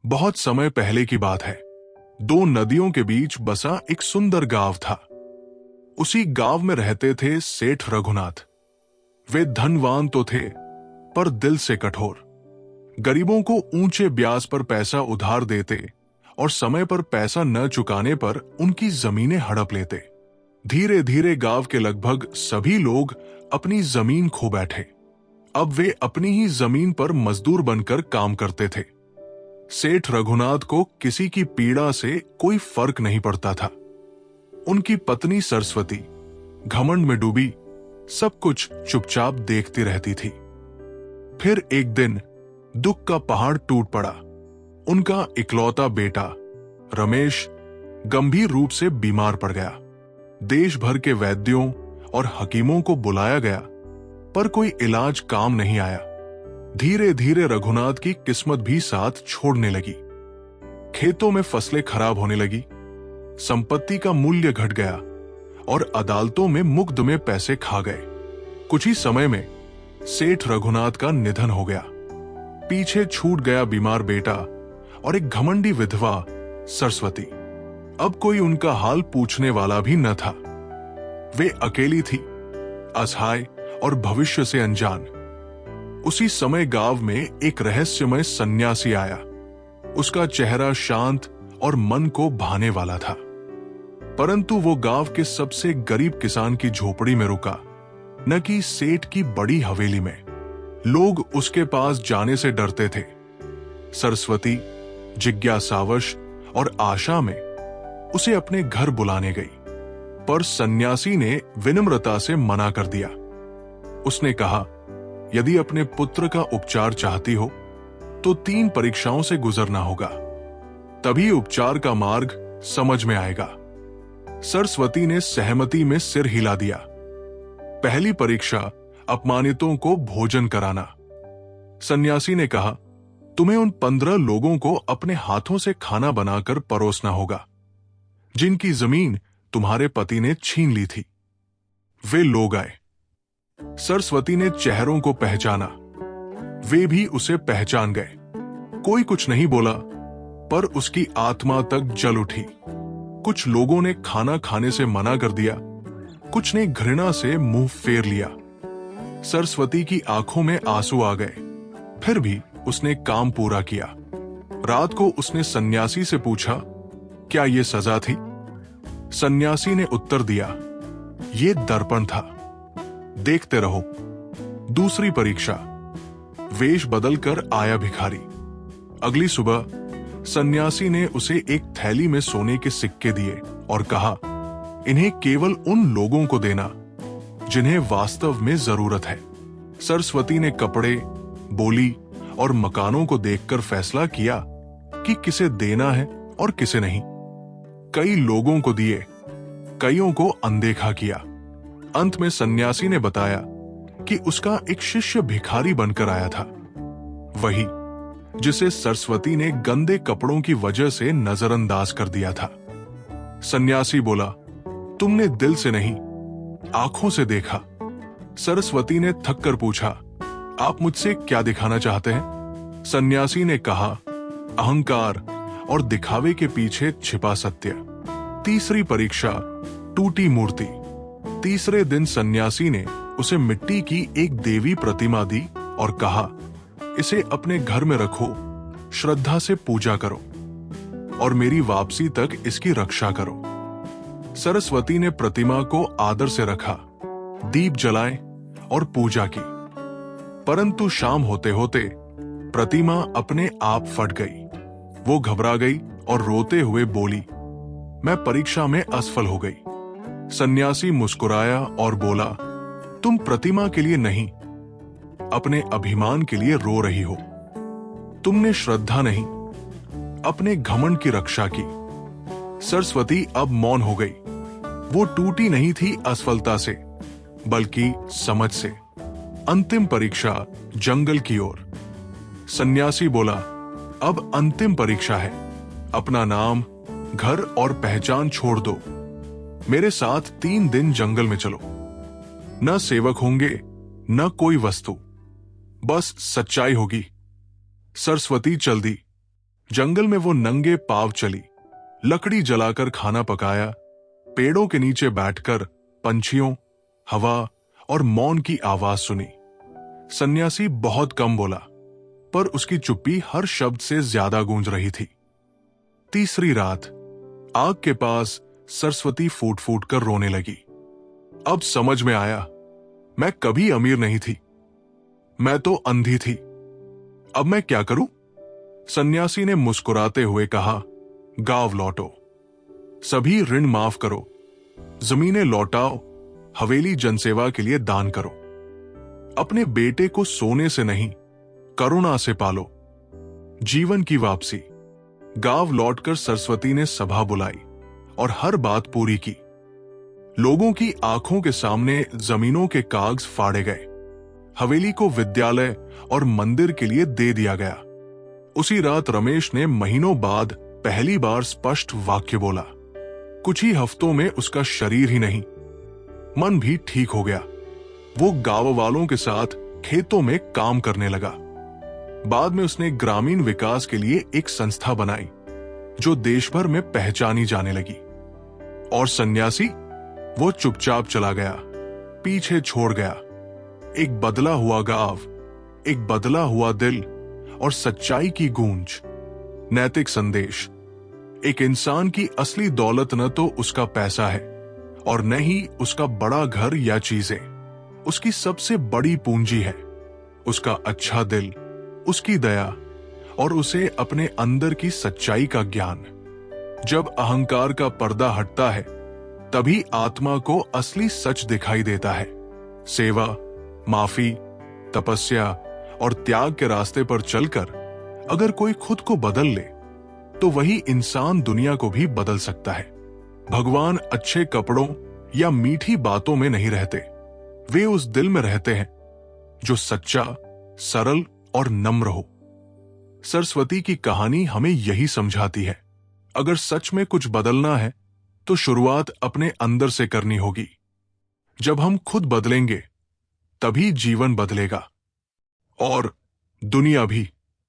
बहुत समय पहले की बात है। दो नदियों के बीच बसा एक सुंदर गांव था। उसी गांव में रहते थे सेठ रघुनाथ। वे धनवान तो थे, पर दिल से कठोर। गरीबों को ऊंचे ब्याज पर पैसा उधार देते और समय पर पैसा न चुकाने पर उनकी जमीनें हड़प लेते। धीरे धीरे गांव के लगभग सभी लोग अपनी जमीन खो बैठे। अब वे अपनी ही जमीन पर मजदूर बनकर काम करते थे। सेठ रघुनाथ को किसी की पीड़ा से कोई फर्क नहीं पड़ता था। उनकी पत्नी सरस्वती घमंड में डूबी सब कुछ चुपचाप देखती रहती थी। फिर एक दिन दुख का पहाड़ टूट पड़ा। उनका इकलौता बेटा रमेश गंभीर रूप से बीमार पड़ गया। देश भर के वैद्यों और हकीमों को बुलाया गया, पर कोई इलाज काम नहीं आया। धीरे धीरे रघुनाथ की किस्मत भी साथ छोड़ने लगी। खेतों में फसलें खराब होने लगी, संपत्ति का मूल्य घट गया और अदालतों में मुकदमे में पैसे खा गए। कुछ ही समय में सेठ रघुनाथ का निधन हो गया। पीछे छूट गया बीमार बेटा और एक घमंडी विधवा सरस्वती। अब कोई उनका हाल पूछने वाला भी न था। वे अकेली थी, असहाय और भविष्य से अनजान। उसी समय गांव में एक रहस्यमय सन्यासी आया। उसका चेहरा शांत और मन को भाने वाला था, परंतु वो गांव के सबसे गरीब किसान की झोपड़ी में रुका, न कि सेठ की बड़ी हवेली में। लोग उसके पास जाने से डरते थे। सरस्वती जिज्ञासावश और आशा में उसे अपने घर बुलाने गई, पर सन्यासी ने विनम्रता से मना कर दिया। उसने कहा, यदि अपने पुत्र का उपचार चाहती हो तो 3 परीक्षाओं से गुजरना होगा, तभी उपचार का मार्ग समझ में आएगा। सरस्वती ने सहमति में सिर हिला दिया। पहली परीक्षा अपमानितों को भोजन कराना। सन्यासी ने कहा, तुम्हें उन 15 लोगों को अपने हाथों से खाना बनाकर परोसना होगा, जिनकी जमीन तुम्हारे पति ने छीन ली थी। वे लोग आए। सरस्वती ने चेहरों को पहचाना। वे भी उसे पहचान गए। कोई कुछ नहीं बोला, पर उसकी आत्मा तक जल उठी। कुछ लोगों ने खाना खाने से मना कर दिया, कुछ ने घृणा से मुंह फेर लिया। सरस्वती की आंखों में आंसू आ गए, फिर भी उसने काम पूरा किया। रात को उसने सन्यासी से पूछा, क्या यह सजा थी? सन्यासी ने उत्तर दिया, यह दर्पण था। देखते रहो। दूसरी परीक्षा, वेश बदलकर आया भिखारी। अगली सुबह सन्यासी ने उसे एक थैली में सोने के सिक्के दिए और कहा, इन्हें केवल उन लोगों को देना जिन्हें वास्तव में जरूरत है। सरस्वती ने कपड़े, बोली और मकानों को देखकर फैसला किया कि किसे देना है और किसे नहीं। कई लोगों को दिए, कईयों को अनदेखा किया। अंत में सन्यासी ने बताया कि उसका एक शिष्य भिखारी बनकर आया था, वही जिसे सरस्वती ने गंदे कपड़ों की वजह से नजरअंदाज कर दिया था। सन्यासी बोला, तुमने दिल से नहीं, आंखों से देखा। सरस्वती ने थक कर पूछा, आप मुझसे क्या दिखाना चाहते हैं? सन्यासी ने कहा, अहंकार और दिखावे के पीछे छिपा सत्य। तीसरी परीक्षा, टूटी मूर्ति। तीसरे दिन सन्यासी ने उसे मिट्टी की एक देवी प्रतिमा दी और कहा, इसे अपने घर में रखो, श्रद्धा से पूजा करो और मेरी वापसी तक इसकी रक्षा करो। सरस्वती ने प्रतिमा को आदर से रखा, दीप जलाए और पूजा की, परंतु शाम होते होते प्रतिमा अपने आप फट गई। वो घबरा गई और रोते हुए बोली, मैं परीक्षा में असफल हो गई। सन्यासी मुस्कुराया और बोला, तुम प्रतिमा के लिए नहीं, अपने अभिमान के लिए रो रही हो। तुमने श्रद्धा नहीं, अपने घमंड की रक्षा की। सरस्वती अब मौन हो गई। वो टूटी नहीं थी असफलता से, बल्कि समझ से। अंतिम परीक्षा, जंगल की ओर। सन्यासी बोला, अब अंतिम परीक्षा है। अपना नाम, घर और पहचान छोड़ दो। मेरे साथ 3 दिन जंगल में चलो। न सेवक होंगे, न कोई वस्तु, बस सच्चाई होगी। सरस्वती चल दी। जंगल में वो नंगे पांव चली, लकड़ी जलाकर खाना पकाया, पेड़ों के नीचे बैठकर पंछियों, हवा और मौन की आवाज सुनी। सन्यासी बहुत कम बोला, पर उसकी चुप्पी हर शब्द से ज्यादा गूंज रही थी। तीसरी रात आग के पास सरस्वती फूट फूट कर रोने लगी। अब समझ में आया, मैं कभी अमीर नहीं थी, मैं तो अंधी थी। अब मैं क्या करूं? सन्यासी ने मुस्कुराते हुए कहा, गांव लौटो, सभी ऋण माफ करो, जमीनें लौटाओ, हवेली जनसेवा के लिए दान करो। अपने बेटे को सोने से नहीं, करुणा से पालो। जीवन की वापसी। गांव लौटकर सरस्वती ने सभा बुलाई और हर बात पूरी की। लोगों की आंखों के सामने जमीनों के कागज फाड़े गए, हवेली को विद्यालय और मंदिर के लिए दे दिया गया। उसी रात रमेश ने महीनों बाद पहली बार स्पष्ट वाक्य बोला। कुछ ही हफ्तों में उसका शरीर ही नहीं, मन भी ठीक हो गया। वो गांव वालों के साथ खेतों में काम करने लगा। बाद में उसने ग्रामीण विकास के लिए एक संस्था बनाई, जो देश भर में पहचानी जाने लगी। और सन्यासी, वो चुपचाप चला गया, पीछे छोड़ गया एक बदला हुआ गांव, एक बदला हुआ दिल और सच्चाई की गूंज। नैतिक संदेश। एक इंसान की असली दौलत न तो उसका पैसा है और न ही उसका बड़ा घर या चीजें। उसकी सबसे बड़ी पूंजी है उसका अच्छा दिल, उसकी दया और उसे अपने अंदर की सच्चाई का ज्ञान। जब अहंकार का पर्दा हटता है, तभी आत्मा को असली सच दिखाई देता है। सेवा, माफी, तपस्या और त्याग के रास्ते पर चलकर अगर कोई खुद को बदल ले, तो वही इंसान दुनिया को भी बदल सकता है। भगवान अच्छे कपड़ों या मीठी बातों में नहीं रहते, वे उस दिल में रहते हैं जो सच्चा, सरल और नम्र हो। सरस्वती की कहानी हमें यही समझाती है, अगर सच में कुछ बदलना है तो शुरुआत अपने अंदर से करनी होगी। जब हम खुद बदलेंगे, तभी जीवन बदलेगा और दुनिया भी।